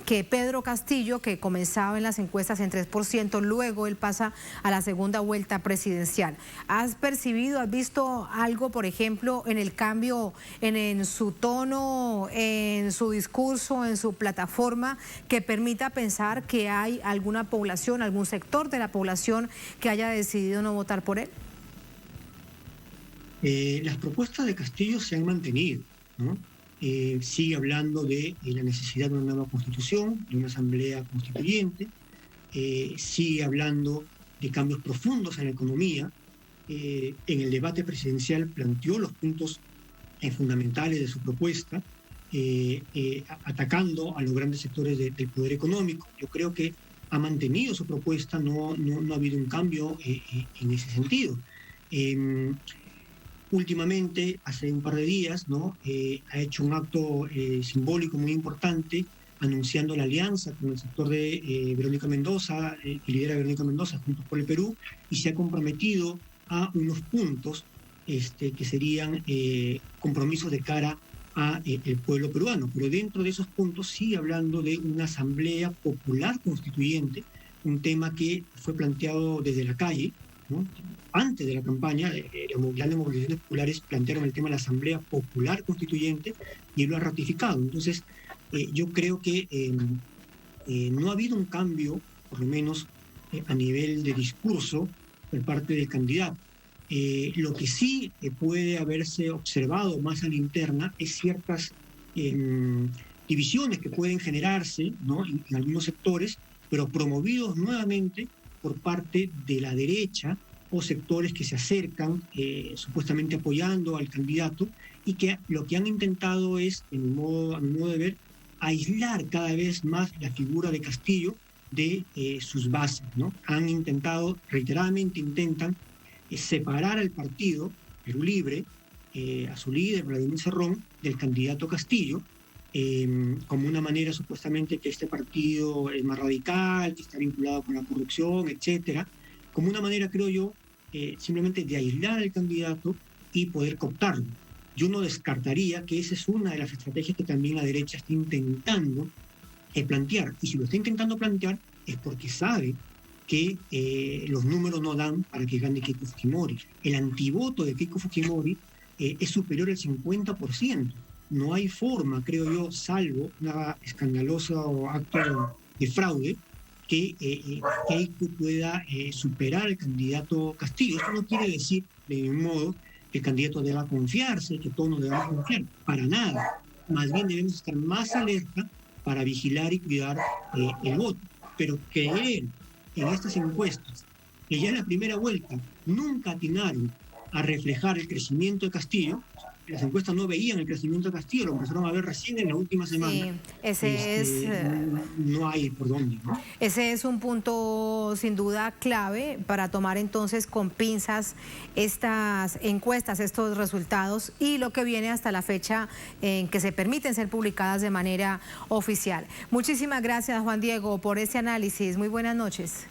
A: que Pedro Castillo, que comenzaba en las encuestas en 3%, luego él pasa a la segunda vuelta presidencial. ¿Has percibido, has visto algo, por ejemplo, en el cambio en su tono, en su discurso, en su plataforma, que permita pensar que hay alguna población, algún sector de la población que haya decidido no votar por él?
I: Las propuestas de Castillo se han mantenido, ¿no? Sigue hablando de la necesidad de una nueva constitución, de una asamblea constituyente, sigue hablando de cambios profundos en la economía. En el debate presidencial planteó los puntos fundamentales de su propuesta, atacando a los grandes sectores del poder económico. Yo creo que ha mantenido su propuesta, no ha habido un cambio en ese sentido. Últimamente, hace un par de días, ¿no? Ha hecho un acto simbólico muy importante, anunciando la alianza con el sector de Verónica Mendoza, que lidera Verónica Mendoza, Juntos por el Perú, y se ha comprometido a unos puntos que serían compromisos de cara a el pueblo peruano. Pero dentro de esos puntos sigue hablando de una asamblea popular constituyente, un tema que fue planteado desde la calle, ¿no? Antes de la campaña, las grandes movilizaciones populares plantearon el tema de la asamblea popular constituyente y él lo ha ratificado. Entonces, yo creo que no ha habido un cambio, por lo menos a nivel de discurso, por parte del candidato. Lo que sí puede haberse observado más a la interna es ciertas divisiones que pueden generarse, ¿no? en algunos sectores, pero promovidos nuevamente por parte de la derecha o sectores que se acercan supuestamente apoyando al candidato y que lo que han intentado es, a mi modo de ver, aislar cada vez más la figura de Castillo de sus bases, ¿no? Han intentado, reiteradamente intentan, separar al partido Perú Libre, a su líder, Vladimir Cerrón, del candidato Castillo, como una manera supuestamente que este partido es más radical, que está vinculado con la corrupción, etcétera, como una manera, creo yo, simplemente de aislar al candidato y poder cooptarlo. Yo no descartaría que esa es una de las estrategias que también la derecha está intentando plantear. Y si lo está intentando plantear es porque sabe que los números no dan para que gane Keiko Fujimori. El antivoto de Keiko Fujimori es superior al 50%. No hay forma, creo yo, salvo una escandalosa acto de fraude, que Keiko pueda superar al candidato Castillo. Esto no quiere decir, de ningún modo, que el candidato deba confiarse, que todos nos debamos confiar. Para nada. Más bien debemos estar más alerta para vigilar y cuidar el voto. Pero creer en estas encuestas, que ya en la primera vuelta nunca atinaron a reflejar el crecimiento de Castillo, las encuestas no veían el crecimiento de Castillo, lo empezaron a ver recién en la última semana. Sí, no hay por dónde, ¿no?
A: Ese es un punto sin duda clave para tomar entonces con pinzas estas encuestas, estos resultados y lo que viene hasta la fecha en que se permiten ser publicadas de manera oficial. Muchísimas gracias, Juan Diego, por este análisis. Muy buenas noches.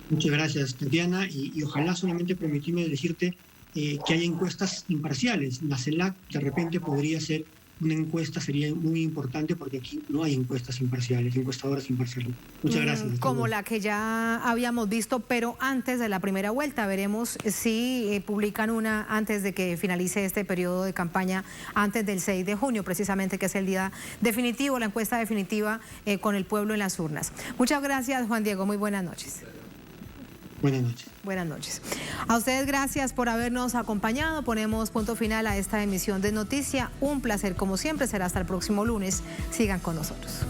I: Muchas gracias, Tatiana, y ojalá solamente permitirme decirte que haya encuestas imparciales. La CELAC de repente podría ser una encuesta, sería muy importante porque aquí no hay encuestas imparciales, encuestadoras imparciales. Muchas gracias.
A: Como la que ya habíamos visto, pero antes de la primera vuelta. Veremos si publican una antes de que finalice este periodo de campaña, antes del 6 de junio, precisamente, que es el día definitivo, la encuesta definitiva con el pueblo en las urnas. Muchas gracias, Juan Diego. Muy buenas noches.
I: Buenas noches.
A: Buenas noches. A ustedes gracias por habernos acompañado. Ponemos punto final a esta emisión de Noticia. Un placer como siempre. Será hasta el próximo lunes. Sigan con nosotros.